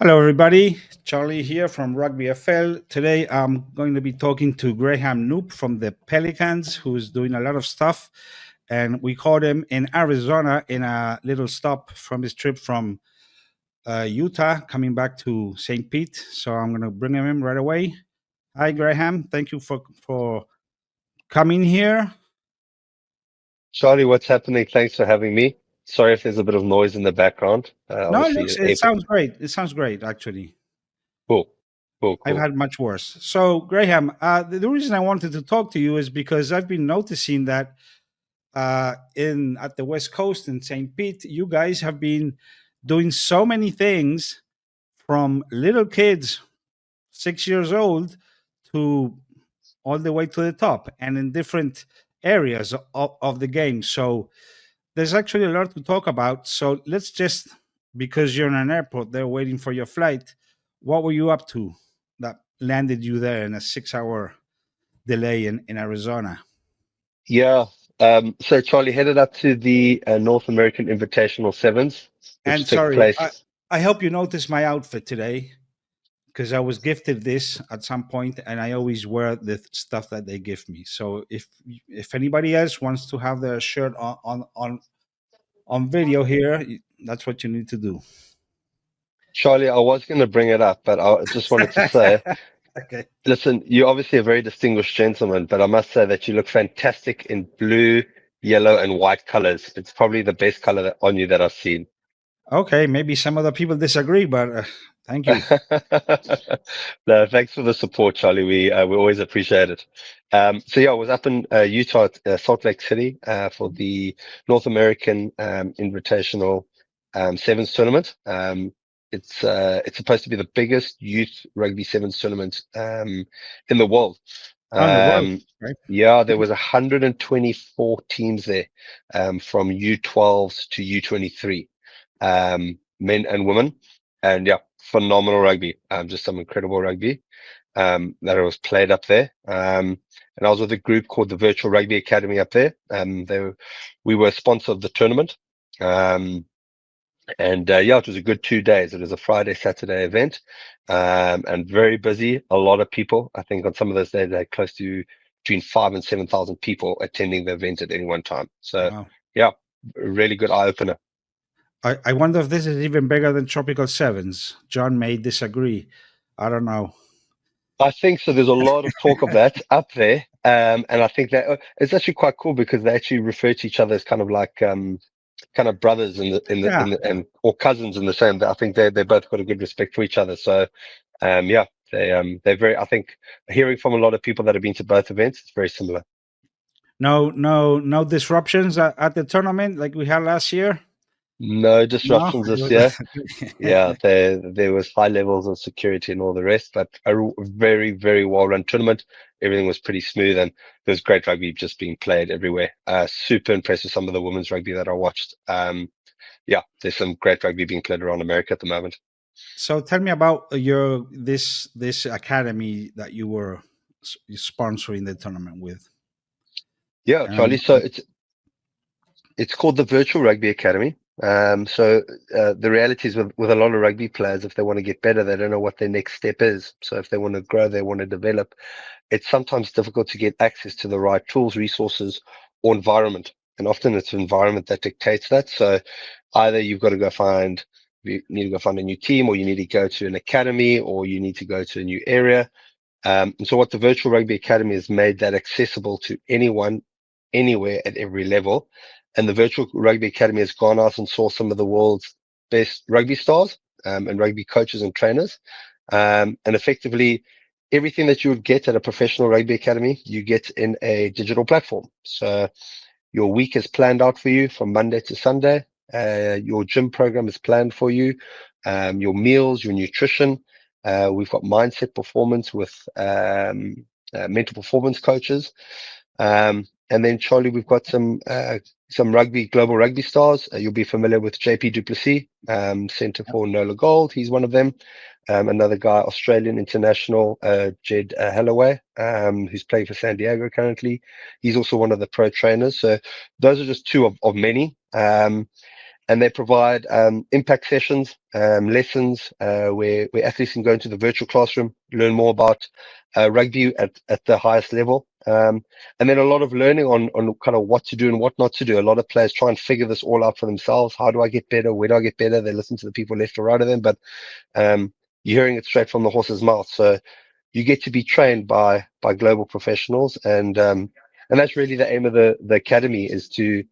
Hello, everybody. Charlie here from Rugby FL. Today, I'm going to be talking to Graham Knoop from the Pelicans, who's doing a lot of stuff. And we caught him in Arizona in a little stop from his trip from Utah, coming back to St. Pete. So I'm going to bring him in right away. Hi, Graham. Thank you for coming here. Charlie, what's happening? Thanks for having me. Sorry if there's a bit of noise in the background. No, Obviously, it sounds great. It sounds great, actually. cool, cool, I've cool. had much worse. So, Graham, the reason I wanted to talk to you is because I've been noticing that in at the West Coast in St. Pete, you guys have been doing so many things from little kids, 6 years old, to all the way to the top, and in different areas of the game. So there's actually a lot to talk about. So let's just, because you're in an airport, they're waiting for your flight. What were you up to that landed you there in a 6 hour delay in Arizona? Yeah. So Charlie headed up to the North American Invitational Sevens, which And took sorry, place. I hope you noticed my outfit today because I was gifted this at some point, and I always wear the stuff that they give me. So if anybody else wants to have their shirt on video here, that's what you need to do. Charlie, I was going to bring it up, but I just wanted to say, Okay. listen, you're obviously a very distinguished gentleman, but I must say that you look fantastic in blue, yellow, and white colors. It's probably the best color on you that I've seen. Okay, maybe some other people disagree, but thank you. No, thanks for the support, Charlie. We always appreciate it. So yeah, I was up in Utah, at, Salt Lake City, for the North American Invitational Sevens tournament. It's supposed to be the biggest youth rugby sevens tournament in the world. On the world, Um, right? yeah, there was 124 teams there, from U12s to U23, men and women. And yeah, phenomenal rugby. Just some incredible rugby that was played up there. And I was with a group called the Virtual Rugby Academy up there. We were sponsor of the tournament. Um, and yeah, it was a good 2 days. It was a Friday, Saturday event, and very busy. A lot of people. I think on some of those days, they had close to between 5 and 7,000 people attending the event at any one time. So Wow. yeah, really good eye opener. I wonder if this is even bigger than Tropical Sevens. John may disagree. I don't know. I think so. There's a lot of talk of that up there, and I think that it's actually quite cool because they actually refer to each other as kind of like kind of brothers Yeah, in the yeah. and or cousins in the same. I think they both got a good respect for each other. So yeah, they're very. I think hearing from a lot of people that have been to both events, it's very similar. No disruptions at the tournament like we had last year. No No. disruptions this year. Yeah, there was high levels of security and all the rest, but very, very well run tournament. Everything was pretty smooth, and there was great rugby just being played everywhere. Super impressed with some of the women's rugby that I watched. Yeah, there's some great rugby being played around America at the moment. So tell me about your this academy that you were sponsoring the tournament with. Yeah, Charlie. Um, So it's called the Virtual Rugby Academy. The reality is with a lot of rugby players, if they want to get better, they don't know what their next step is. So if they want to grow, they want to develop, it's sometimes difficult to get access to the right tools, resources, or environment. And often it's environment that dictates that. So either you need to go find a new team, or you need to go to an academy, or you need to go to a new area. And so what the Virtual Rugby Academy has made that accessible to anyone, anywhere at every level. And the Virtual Rugby Academy has gone out and sourced some of the world's best rugby stars, and rugby coaches and trainers. And effectively, everything that you would get at a professional rugby academy, you get in a digital platform. So your week is planned out for you from Monday to Sunday. Your gym program is planned for you. Your meals, your nutrition. We've got mindset performance with mental performance coaches. And then Charlie, we've got some global rugby stars. You'll be familiar with JP Duplessis, Centre for Nola Gold. He's one of them. Another guy, Australian international, Jed Halloway, who's playing for San Diego currently. He's also one of the pro trainers. So those are just two of many. and they provide impact sessions, lessons where athletes can go into the virtual classroom, learn more about rugby at the highest level. And then a lot of learning on kind of what to do and what not to do. A lot of players try and figure this all out for themselves. How do I get better? Where do I get better? They listen to the people left or right of them, but you're hearing it straight from the horse's mouth. So you get to be trained by global professionals, and that's really the aim of the academy, is to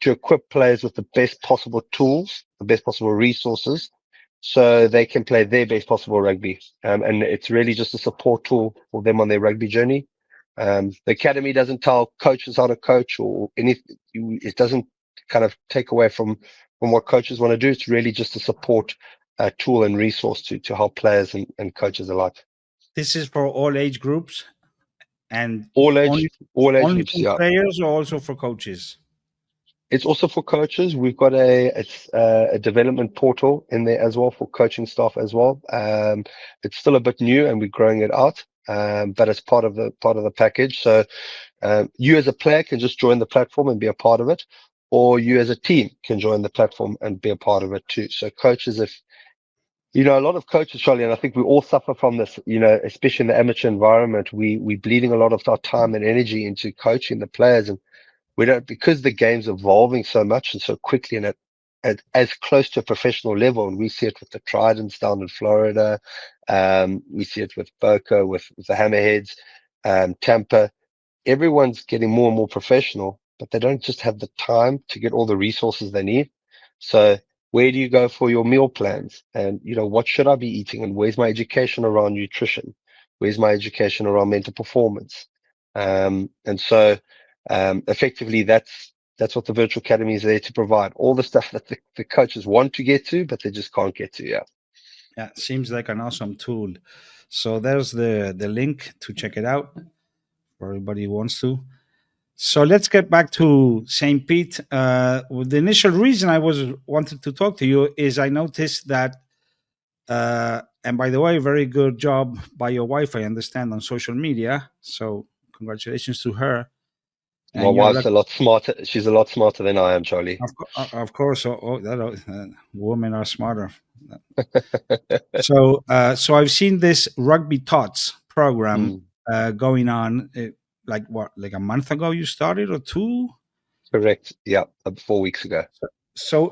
equip players with the best possible tools, the best possible resources, so they can play their best possible rugby. And it's really just a support tool for them on their rugby journey. The academy doesn't tell coaches how to coach or anything. It doesn't kind of take away from what coaches want to do. It's really just a support tool and resource to help players and coaches alike. This is for all age groups and All age only groups, for yeah. players or also for coaches? It's also for coaches. We've got a development portal in there as well for coaching staff as well. It's still a bit new and we're growing it out, but it's part of the package. So you as a player can just join the platform and be a part of it, or you as a team can join the platform and be a part of it too. So coaches, if a lot of coaches, Charlie, and I think we all suffer from this, especially in the amateur environment, we're bleeding a lot of our time and energy into coaching the players, and we don't, because the game's evolving so much and so quickly and at as close to a professional level. And we see it with the Tridents down in Florida. We see it with Boca, with the Hammerheads, Tampa. Everyone's getting more and more professional, but they don't just have the time to get all the resources they need. So where do you go for your meal plans? And, what should I be eating? And where's my education around nutrition? Where's my education around mental performance? And so, effectively that's what the Virtual Academy is there to provide. All the stuff that the coaches want to get to, but they just can't get to. Yeah. Yeah, seems like an awesome tool. So there's the link to check it out for everybody who wants to. So let's get back to St. Pete. The initial reason I wanted to talk to you is I noticed that, and by the way, very good job by your wife, I understand, on social media. So congratulations to her. My And wife's a lot smarter. She's a lot smarter than I am, Charlie. of course, women are smarter. So I've seen this Rugby Tots program going on. Like a month ago you started, or two? Correct. Yeah, 4 weeks ago. So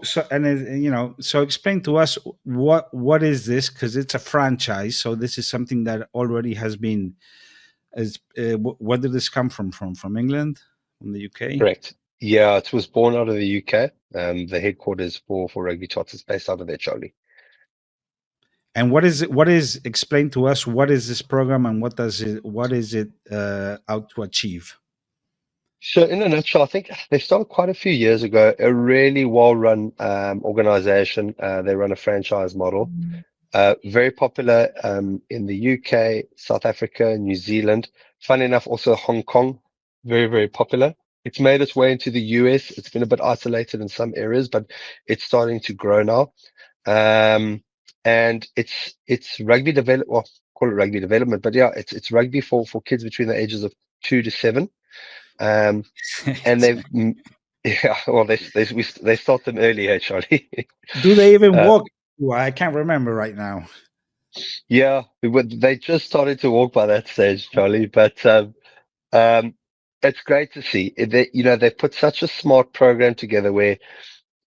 explain to us what is this, because it's a franchise. So this is something that already has been. Where did this come from? From England, from the UK? Correct. Yeah, it was born out of the UK. The headquarters for Rugby Tots is based out of there, Charlie. And what is it? What is, explain to us, what is this program and what is it out to achieve? So in a nutshell, I think they started quite a few years ago, a really well-run organization. They run a franchise model, very popular in the UK, South Africa, New Zealand. Funny enough, also Hong Kong, very, very popular. It's made its way into the US. It's been a bit isolated in some areas, but it's starting to grow now. And it's rugby develop, well, call it rugby development, but yeah, it's rugby for kids between the ages of 2 to 7. And they've, yeah, well, they start them early, Charlie. Do they even walk? Well, I can't remember right now. Yeah, they just started to walk by that stage, Charlie. But it's great to see. They put such a smart program together where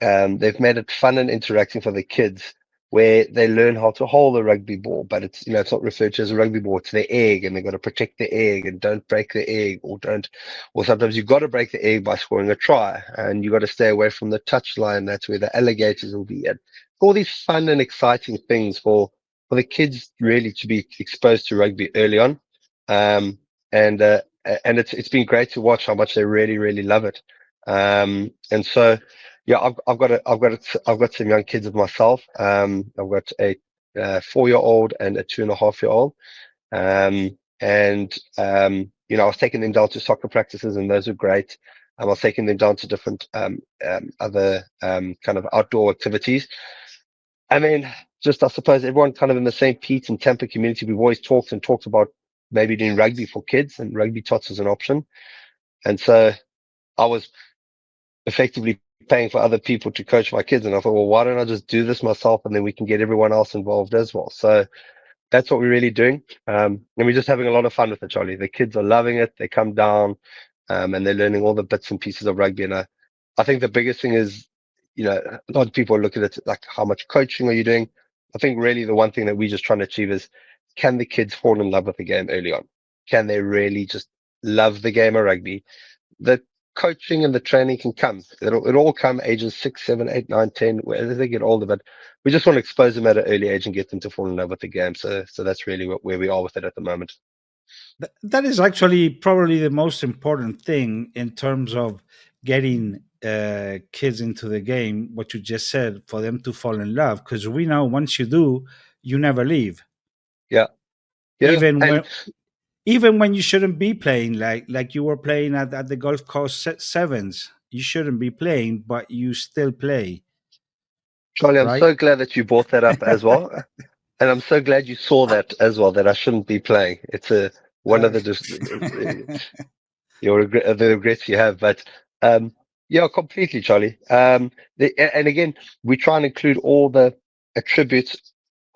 they've made it fun and interacting for the kids, where they learn how to hold a rugby ball, but it's not referred to as a rugby ball. It's their egg, and they've got to protect the egg and don't break the egg, or sometimes you've got to break the egg by scoring a try, and you've got to stay away from the touchline. That's where the alligators will be. And all these fun and exciting things for the kids really to be exposed to rugby early on. And it's been great to watch how much they really, really love it. And so, yeah, I've got some young kids of myself. I've got a 4-year-old and a 2.5-year-old. I was taking them down to soccer practices, and those are great. I was taking them down to different other kind of outdoor activities. I mean, just I suppose everyone kind of in the St. Pete and Tampa community, we've always talked about maybe doing rugby for kids, and Rugby Tots is an option. And so I was effectively paying for other people to coach my kids. And I thought, well, why don't I just do this myself and then we can get everyone else involved as well. So that's what we're really doing. And we're just having a lot of fun with it, Charlie. The kids are loving it. They come down, and they're learning all the bits and pieces of rugby. And I think the biggest thing is, a lot of people look at it like, how much coaching are you doing? I think really the one thing that we're just trying to achieve is, can the kids fall in love with the game early on? Can they really just love the game of rugby? The coaching and the training can come. It'll all come ages 6, 7, 8, 9, 10, as they get older. But we just want to expose them at an early age and get them to fall in love with the game. So that's really where we are with it at the moment. That is actually probably the most important thing in terms of getting kids into the game. What you just said, for them to fall in love, because we know once you do, you never leave. Yeah, yeah, Even and when you shouldn't be playing, like you were playing at the Gulf Coast Sevens, you shouldn't be playing, but you still play, Charlie, I'm right? so glad that you brought that up as well, and I'm so glad you saw that as well. That I shouldn't be playing. It's one Uh, of the regrets you have. But yeah, completely, Charlie. And again, we try and include all the attributes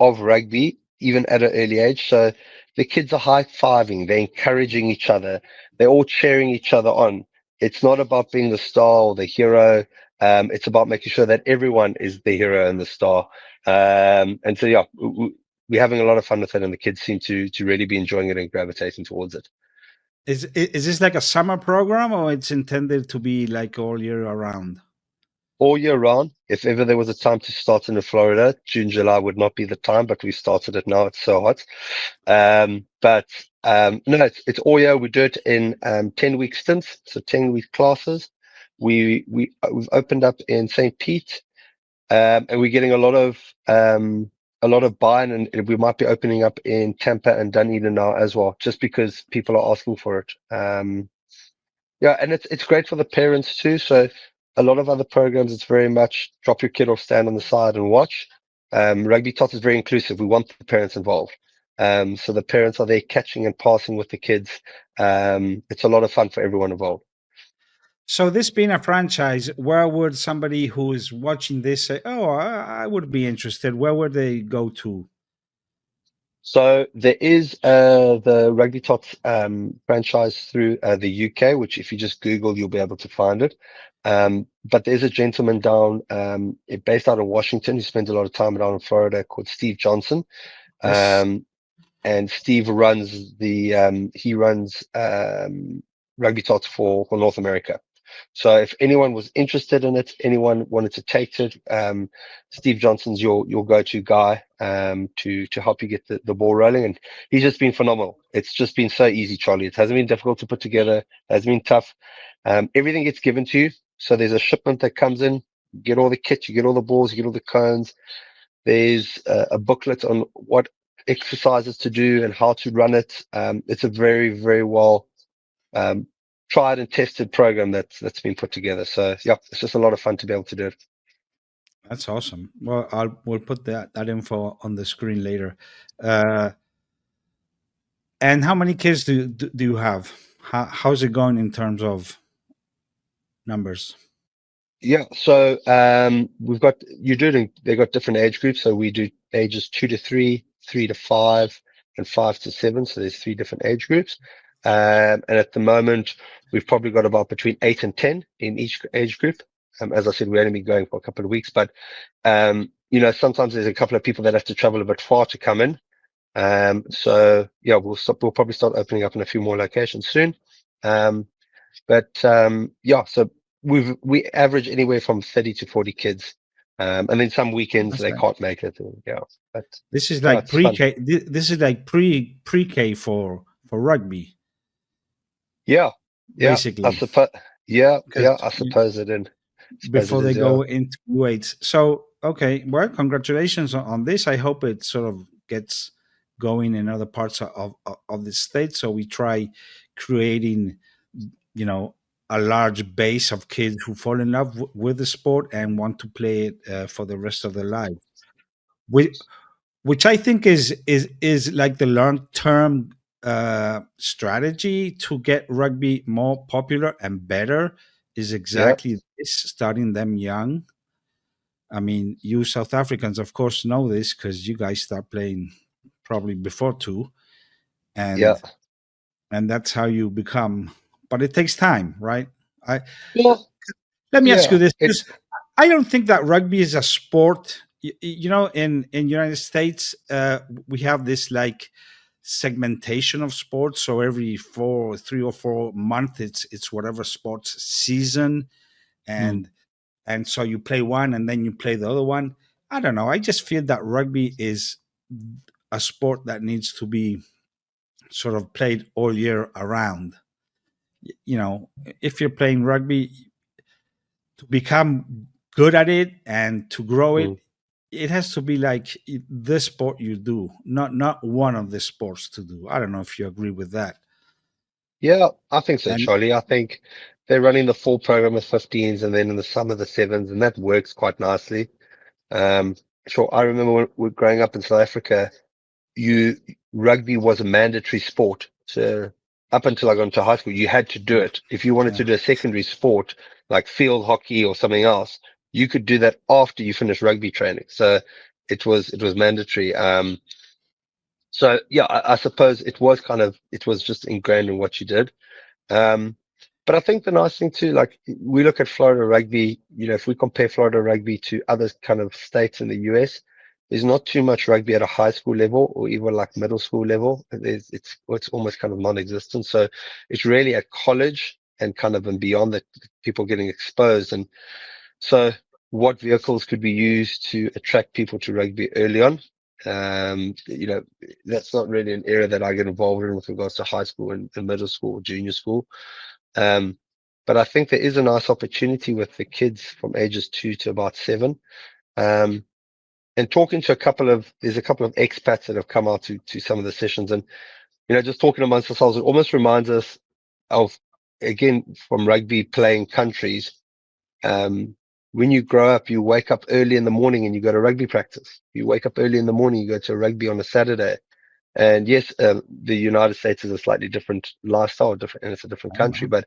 of rugby, even at an early age. So the kids are high-fiving, they're encouraging each other, they're all cheering each other on. It's not about being the star or the hero. It's about making sure that everyone is the hero and the star. And so, yeah, we're having a lot of fun with it, and the kids seem to really be enjoying it and gravitating towards it. is this like a summer program, or it's intended to be like all year around? All year round. If ever there was a time to start in Florida, June, July would not be the time, but we started it now. It's so hot. But no, it's all year. We do it in 10-week stints, so 10-week classes. We've opened up in St. Pete, and we're getting a lot of buy-in, and we might be opening up in Tampa and Dunedin now as well, just because people are asking for it. Yeah, and it's great for the parents too. So a lot of other programs, it's very much drop your kid off, stand on the side and watch. Rugby Tots is very inclusive. We want the parents involved. So the parents are there catching and passing with the kids. It's a lot of fun for everyone involved. So this being a franchise, where would somebody who is watching this say, "Oh, I would be interested"? Where would they go to? So there is the Rugby Tots franchise through the UK, which if you just Google, you'll be able to find it. But there's a gentleman down based out of Washington who spends a lot of time down in Florida called Steve Johnson. Yes. Um, and Steve runs he runs Rugby Tots for North America. So if anyone was interested in it, anyone wanted to take it, Steve Johnson's your go-to guy to help you get the ball rolling, and he's just been phenomenal. It's just been so easy, Charlie. It hasn't been difficult to put together. It hasn't been tough. Everything gets given to you. So there's a shipment that comes in. You get all the kit, you get all the balls, you get all the cones. There's a booklet on what exercises to do and how to run it. It's a very, very well um, tried and tested program that's been put together. So yeah, it's just a lot of fun to be able to do it. That's awesome. Well, we'll put that info on the screen later. Uh, and how many kids do you have? How's it going in terms of numbers? Yeah, so we've got they got different age groups. So we do ages 2 to 3, 3 to 5, and 5 to 7. So there's 3 different age groups. And at the moment, we've probably got about between 8 and 10 in each age group. As I said, we only been going for a couple of weeks, but sometimes there's a couple of people that have to travel a bit far to come in. So yeah, we'll probably start opening up in a few more locations soon. But yeah, so we average anywhere from 30 to 40 kids. And then some weekends That's they right. can't make it. Yeah, but This is yeah, like it's fun. pre-K. This is like pre-K for rugby, Yeah, yeah, I basically, suppose. Yeah, because yeah, I suppose it in. Suppose it before they is. Yeah. go into weights. So, okay, well, congratulations on this. I hope it sort of gets going in other parts of the state. So we try creating, you know, a large base of kids who fall in love with the sport and want to play it for the rest of their life. Which I think is like the long term strategy to get rugby more popular and better. is Yeah, exactly this, starting them young. I mean, you South Africans, of course, know this because you guys start playing probably before two, yeah, and that's how you become. But it takes time, right? I well, Let me ask you yeah. this, because I don't think that rugby is a sport. You know, in United States, we have this like segmentation of sports. So every 3 or 4 months, it's whatever sports season, Mm, and so you play one and then you play the other one. I don't know. I just feel that rugby is a sport that needs to be sort of played all year around. You know, if you're playing rugby, to become good at it and to grow it, mm. it has to be like the sport you do, not one of the sports to do. I don't know if you agree with that. Yeah, I think so, And Charlie. I think they're running the full program of 15s and then in the summer the sevens, and that works quite nicely. Um, sure. I remember when growing up in South Africa, you rugby was a mandatory sport. So up until I got into high school, you had to do it. If you wanted yeah, to do a secondary sport like field hockey or something else, you could do that after you finished rugby training. So it was mandatory. So yeah, I suppose it was just ingrained in what you did. Um, but I think the nice thing too, like we look at Florida rugby, if we compare Florida rugby to other kind of states in the US, there's not too much rugby at a high school level or even like middle school level. It's almost kind of non-existent. So it's really at college and kind of and beyond that people getting exposed. And so what vehicles could be used to attract people to rugby early on? That's not really an area that I get involved in with regards to high school and middle school or junior school. um, but I think there is a nice opportunity with the kids from ages 2 to about 7. Um, and talking to there's a couple of expats that have come out to some of the sessions, and just talking amongst ourselves, it almost reminds us of, again, from rugby playing countries. Um, when you grow up, you wake up early in the morning and you go to rugby practice. You wake up early in the morning, you go to rugby on a Saturday. And yes, the United States is a slightly different lifestyle, different, and it's a different I don't country, know. but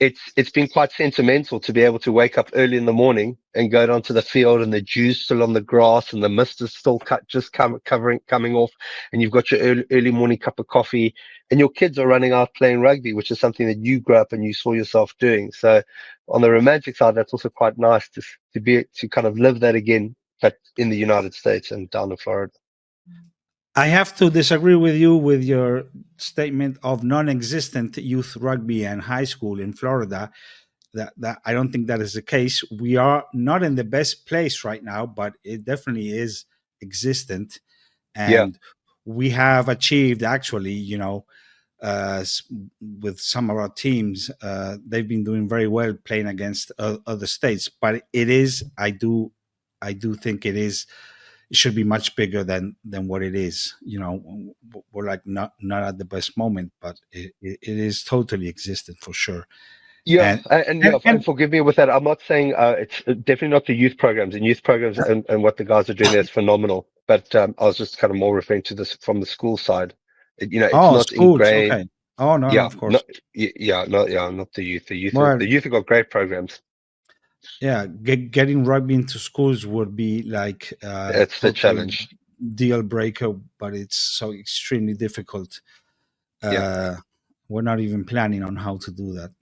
it's been quite sentimental to be able to wake up early in the morning and go down to the field and the dew's still on the grass and the mist is still coming off, and you've got your early morning cup of coffee and your kids are running out playing rugby, which is something that you grew up and you saw yourself doing. So on the romantic side, that's also quite nice to kind of live that again, but in the United States and down in Florida. I have to disagree with you with your statement of non-existent youth rugby and high school in Florida. That I don't think that is the case. We are not in the best place right now, but it definitely is existent, Yeah, and we have achieved actually. Uh, s- with some of our teams, they've been doing very well playing against other states. But it is, I do think it should be much bigger than what it is. We're like not at the best moment, but it is totally existent for sure. yeah, And and yeah, and and forgive me with that. I'm not saying it's definitely not the youth programs. And youth programs and what the guys are doing there is phenomenal. But I was just kind of more referring to this from the school side. It's oh, not schools, ingrained. okay. Oh, no, Yeah, of not course. yeah, not the youth. Well, The youth have got great programs. yeah, getting rugby into schools would be like a It's the total challenge. deal breaker, but it's so extremely difficult. Yeah, Uh, we're not even planning on how to do that.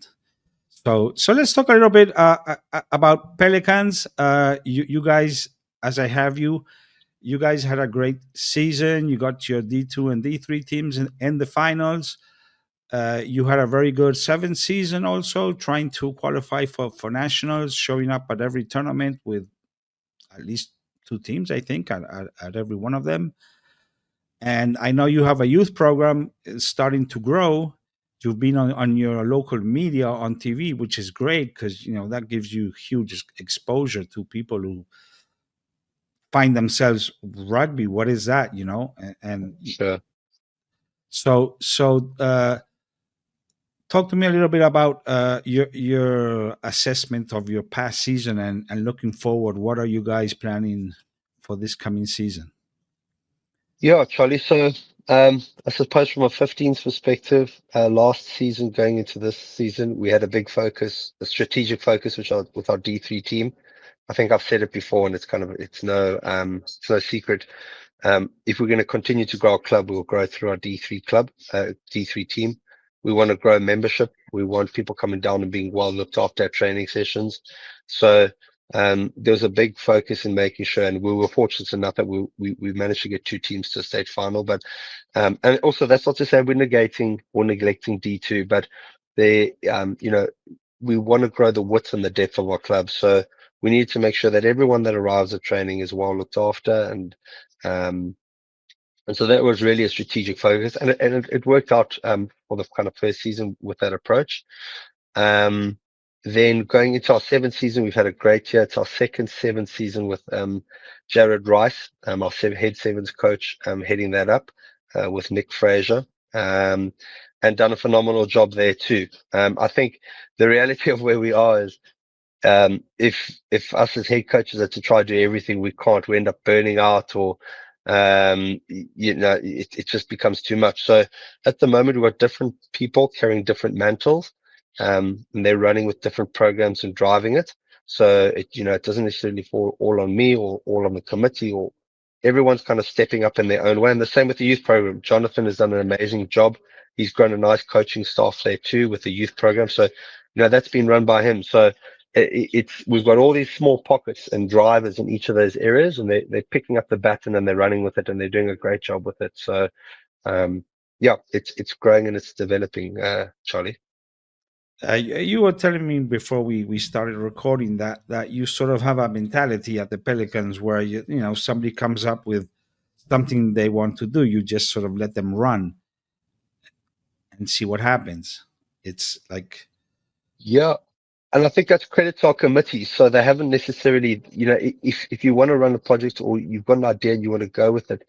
So let's talk a little bit about Pelicans. You guys, as I have you guys had a great season. You got your D2 and D3 teams in the finals. You had a very good seventh season also, trying to qualify for nationals, showing up at every tournament with at least two teams, I think, at every one of them. And I know you have a youth program starting to grow. You've been on your local media on TV, which is great because that gives you huge exposure to people who find themselves rugby. What is that? And sure. so talk to me a little bit about your assessment of your past season and looking forward. What are you guys planning for this coming season? Yeah, Charlie. So I suppose from a 15s perspective, last season going into this season, we had a big focus, a strategic focus, with our D3 team. I think I've said it before, and it's no secret. If we're going to continue to grow our club, we'll grow through our D3 club, D3 team. We want to grow membership. We want people coming down and being well looked after at training sessions. So there was a big focus in making sure, and we were fortunate enough that we managed to get two teams to a state final. But and also that's not to say we're negating or neglecting D2, but we want to grow the width and the depth of our club. So we need to make sure that everyone that arrives at training is well looked after, and so that was really a strategic focus, and it worked out for the kind of first season with that approach. Then going into our seventh season, we've had a great year. It's our second seventh season with Jared Rice, our head sevens coach, heading that up with Nick Fraser, and done a phenomenal job there too. I think the reality of where we are is if us as head coaches are to try to do everything, we can't. We end up burning out, or it just becomes too much. So at the moment, we've got different people carrying different mantles, and they're running with different programs and driving it. So it doesn't necessarily fall all on me or all on the committee, or everyone's kind of stepping up in their own way. And the same with the youth program. Jonathan has done an amazing job. He's grown a nice coaching staff there too with the youth program. So that's been run by him. So we've got all these small pockets and drivers in each of those areas, and they're picking up the baton and they're running with it, and they're doing a great job with it. So it's growing and it's developing, Charlie. You were telling me before we started recording that you sort of have a mentality at the Pelicans where somebody comes up with something they want to do, you just sort of let them run and see what happens. It's like, yeah. And I think that's credit to our committee. So they haven't necessarily, if you want to run a project or you've got an idea and you want to go with it,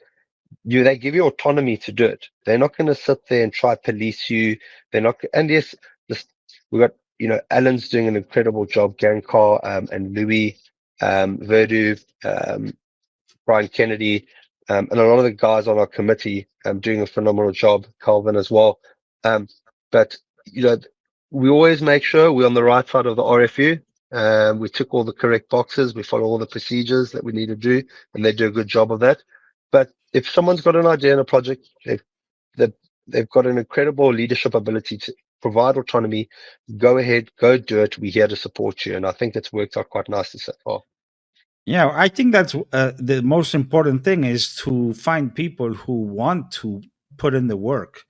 they give you autonomy to do it. They're not going to sit there and try to police you. They're not. And yes, we've got Alan's doing an incredible job. Garen Carr and Louis Verdu, Brian Kennedy, and a lot of the guys on our committee doing a phenomenal job. Calvin as well. But we always make sure we're on the right side of the RFU. We tick all the correct boxes. We follow all the procedures that we need to do, and they do a good job of that. But if someone's got an idea in a project, they've got an incredible leadership ability to provide autonomy. Go ahead, go do it. We're here to support you, and I think it's worked out quite nicely so far. yeah, I think that's the most important thing is to find people who want to put in the work.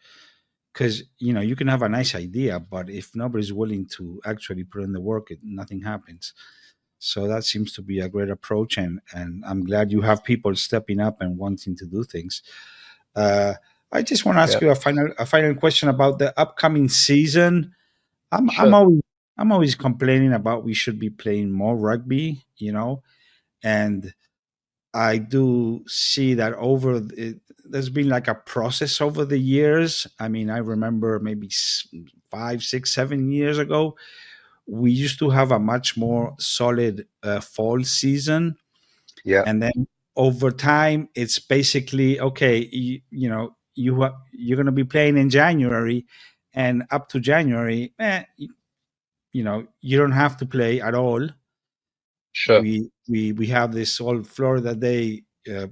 Because you can have a nice idea, but if nobody's willing to actually put in the work, nothing happens. So that seems to be a great approach, and I'm glad you have people stepping up and wanting to do things. I just want to ask you a final question about the upcoming season. I'm always complaining about we should be playing more rugby, and I do see that there's been like a process over the years. I mean, I remember maybe 5, 6, 7 years ago, we used to have a much more solid fall season. Yeah. And then over time, it's basically, okay, you're going to be playing in January, and up to January, you don't have to play at all. Sure. We have this all Florida Day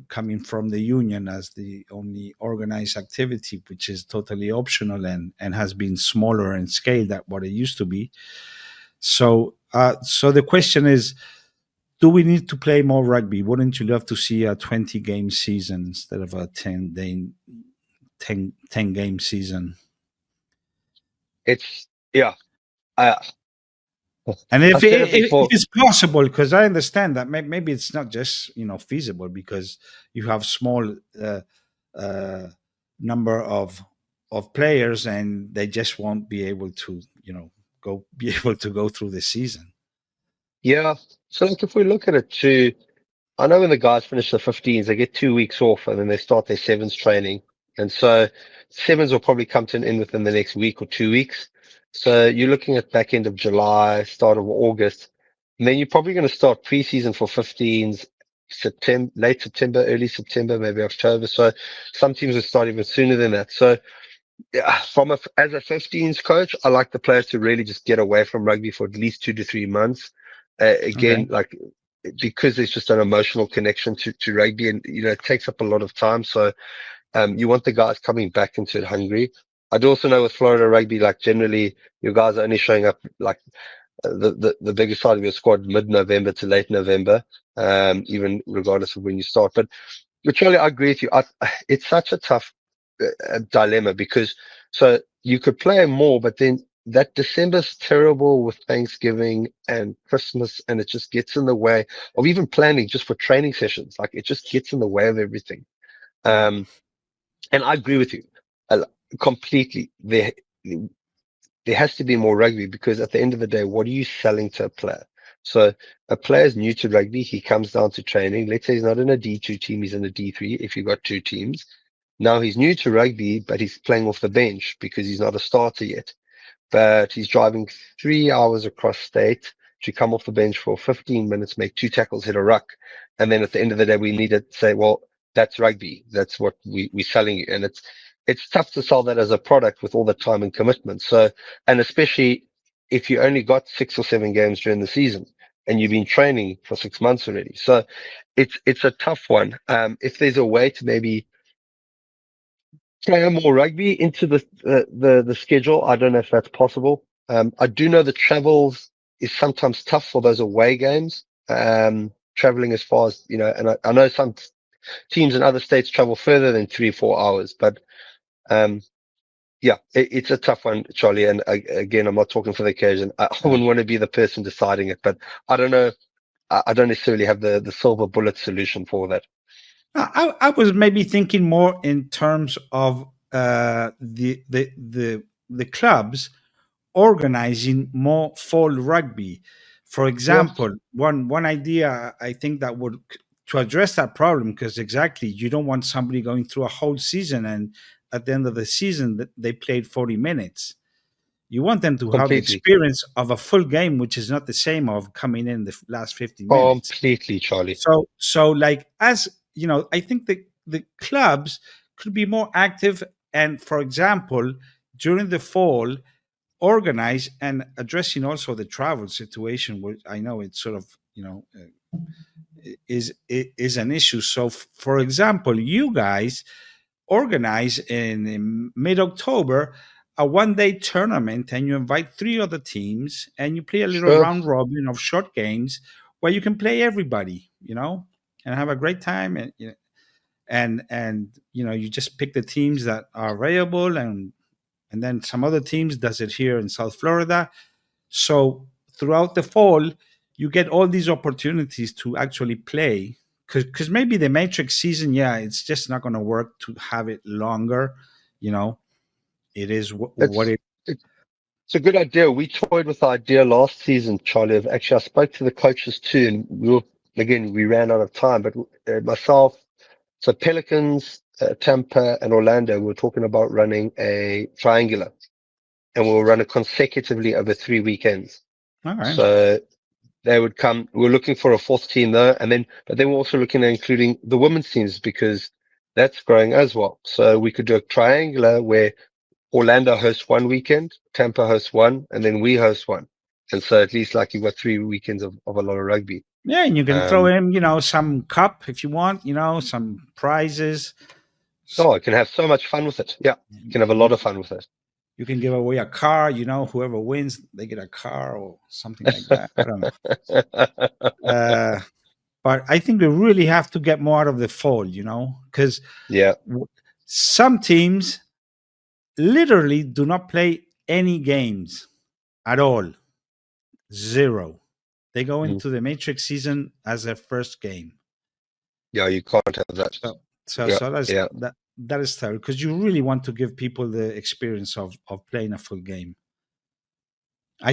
coming from the union as the only organized activity, which is totally optional and has been smaller in scale than what it used to be. So the question is, do we need to play more rugby? Wouldn't you love to see a 20 game season instead of a 10 game season? It's I And if said it before. it's possible, because I understand that maybe it's not just feasible because you have small uh, number of players and they just won't be able to go through the season. Yeah. So like if we look at it too, I know when the guys finish the 15s, they get 2 weeks off and then they start their sevens training. And so sevens will probably come to an end within the next week or 2 weeks. So you're looking at back end of July, start of August. And then you're probably going to start preseason for 15s September, late September, early September, maybe October. So some teams will start even sooner than that. So yeah, as a 15s coach, I like the players to really just get away from rugby for at least 2 to 3 months. Okay. Again, like because there's just an emotional connection to rugby, and it takes up a lot of time. So you want the guys coming back into it hungry. I do also know with Florida rugby, like generally your guys are only showing up like the biggest side of your squad mid-November to late November, even regardless of when you start. But Charlie, I agree with you. It's such a tough dilemma because so you could play more, but then that December's terrible with Thanksgiving and Christmas, and it just gets in the way of even planning just for training sessions. Like it just gets in the way of everything. Yeah. Um, and I agree with you uh, completely. There has to be more rugby because at the end of the day, what are you selling to a player? So a player is new to rugby. He comes down to training. Let's say he's not in a D2 team. He's in a D3. If you've got two teams, now he's new to rugby, but he's playing off the bench because he's not a starter yet. But he's driving 3 hours across state to come off the bench for 15 minutes, make two tackles, hit a ruck. And then at the end of the day, we need to say, well, that's rugby. That's what we're selling you. And it's tough to sell that as a product with all the time and commitment. So, and especially if you only got 6 or 7 games during the season and you've been training for 6 months already. So it's a tough one. If there's a way to maybe play more rugby into the schedule. I don't know if that's possible. I do know the travels is sometimes tough for those away games. Traveling as far as and I know some teams in other states travel further than 3 or 4 hours, but um, yeah, it's a tough one, Charlie. And again, I'm not talking for the occasion. I Yeah. wouldn't want to be the person deciding it, but I don't know. I don't necessarily have the silver bullet solution for that. I was maybe thinking more in terms of the clubs organizing more fall rugby. For Yeah, example, one idea I think that would to address that problem, because exactly you don't want somebody going through a whole season and at the end of the season they played 40 minutes. You want them to have the completely, experience of a full game, which is not the same of coming in the last 15 minutes. completely, Charlie. So like, as you know, I think the clubs could be more active, and for example, during the fall, organize and addressing also the travel situation, which I know it's sort of is an issue. So for example, you guys organize in mid-October a one-day tournament, and you invite three other teams and you play a little Sure. round robin of short games where you can play everybody, and have a great time. And you just pick the teams that are available, and then some other teams does it here in South Florida. So throughout the fall, you get all these opportunities to actually play, because maybe the matrix season, yeah, it's just not going to work to have it longer. You know, it is what It's it. it's a good idea. We toyed with the idea last season, Charlie. Actually, I spoke to the coaches too, and we ran out of time. But myself, so Pelicans, Tampa, and Orlando, we were talking about running a triangular, and we'll run it consecutively over 3 weekends. All right. So they would come. We're looking for a fourth team though, but then we're also looking at including the women's teams because that's growing as well. So we could do a triangular where Orlando hosts one weekend, Tampa hosts one, and then we host one. And so at least like you've got 3 weekends of a lot of rugby. Yeah, and you can throw Um, in, some cup if you want, some prizes. S- oh, I can have so much fun with it. Yeah, you can have a You, lot of fun with it. you can give away a car. Whoever wins, they get a car or something like that. I don't know. Uh, but I think we really have to get more out of the fall, because Yeah. some teams literally do not play any games at all. Zero. They go Mm. into the matrix season as their first game. Yeah, you can't have that. So so Yeah, so that's yeah, that is terrible, because you really want to give people the experience of playing a full game. I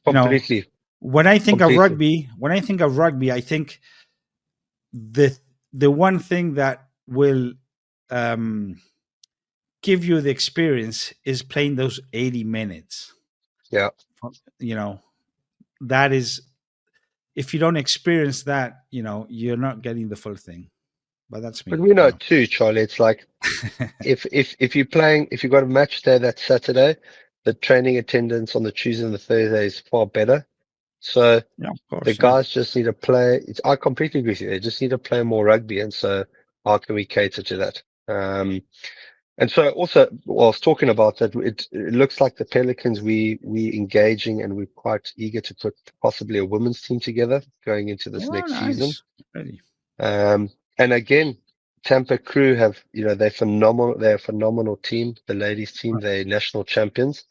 you know completely, when I think of completely. rugby, I think the the one thing that will um, give you the experience is playing those 80 minutes. Yeah. You know that is if you don't experience that, you're not getting the full thing. But that's But me. we know too, Charlie. It's like if you've got a match day that Saturday, the training attendance on the Tuesday and the Thursday is far better. So Yeah, of the course. Yeah. guys just need to play. I completely agree with you. They just need to play more rugby, and so how can we cater to that? And so also, whilst talking about that, it looks like the Pelicans we engaging, and we're quite eager to put possibly a women's team together going into this Oh, next season. nice. Ready. And again, Tampa Crew have, they're phenomenal. They're a phenomenal team. The ladies team, they're national champions.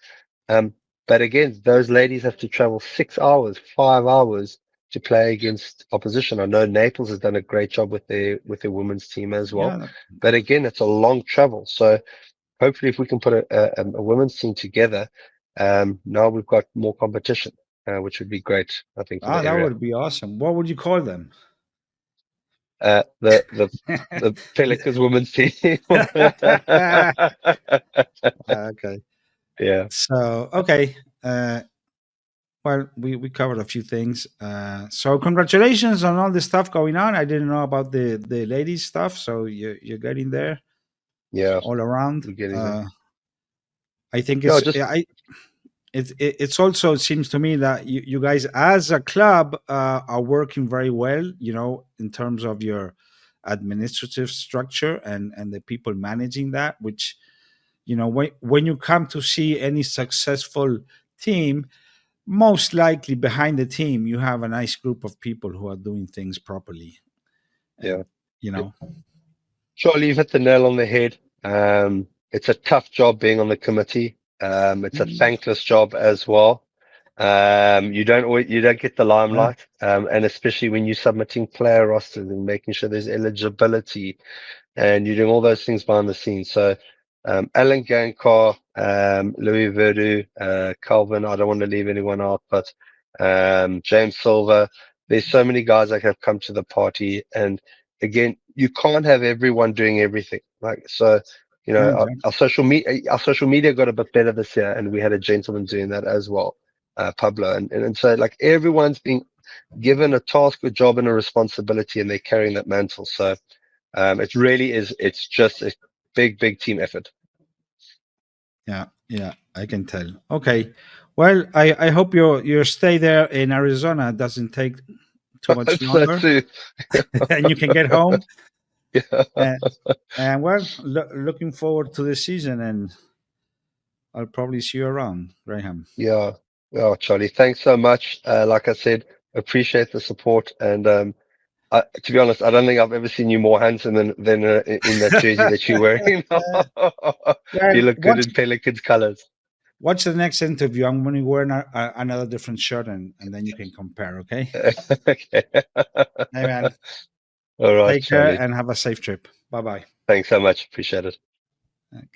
But again, those ladies have to travel 6 hours, 5 hours to play against opposition. I know Naples has done a great job with their women's team as well. Yeah. But again, it's a long travel. So hopefully if we can put a women's team together, now we've got more competition, which would be great, I think, for the That area. would be awesome. What would you call them? The Pelicans women's team. Okay. Yeah. So, okay. Well, we covered a few things. So congratulations on all the stuff going on. I didn't know about the ladies stuff. So you're getting there. Yeah. All around. We're getting there. I think No, it's also seems to me that you guys as a club are working very well, in terms of your administrative structure and the people managing that, which, when you come to see any successful team, most likely behind the team, you have a nice group of people who are doing things properly. yeah. And, Surely you've hit the nail on the head. It's a tough job being on the committee. It's a thankless job as well. You don't get the limelight. And especially when you're submitting player rosters and making sure there's eligibility, and you're doing all those things behind the scenes. So, Alan Gankar, Louis Verdu, Calvin, I don't want to leave anyone out, but James Silver. There's so many guys that have come to the party, and again, you can't have everyone doing everything. Like so, our social media got a bit better this year, and we had a gentleman doing that as well, Pablo, and so like everyone's being given a task, a job, and a responsibility, and they're carrying that mantle. So. It really is. It's just a big team effort. Yeah, I can tell. Okay, well, I hope your stay there in Arizona doesn't take too much So longer, too. and you can get home. Yeah. And well, looking forward to the season, and I'll probably see you around, Graham. Yeah. Oh, Charlie, thanks so much. Like I said, appreciate the support. And to be honest, I don't think I've ever seen you more handsome than in that jersey that you're wearing. You Well, look good in Pelicans colors. watch the next interview. I'm going to wear another different shirt, and then you can compare. Okay. Okay. Hey man, All right, take care Charlie. and have a safe trip. Bye bye. Thanks so much. Appreciate it. Okay.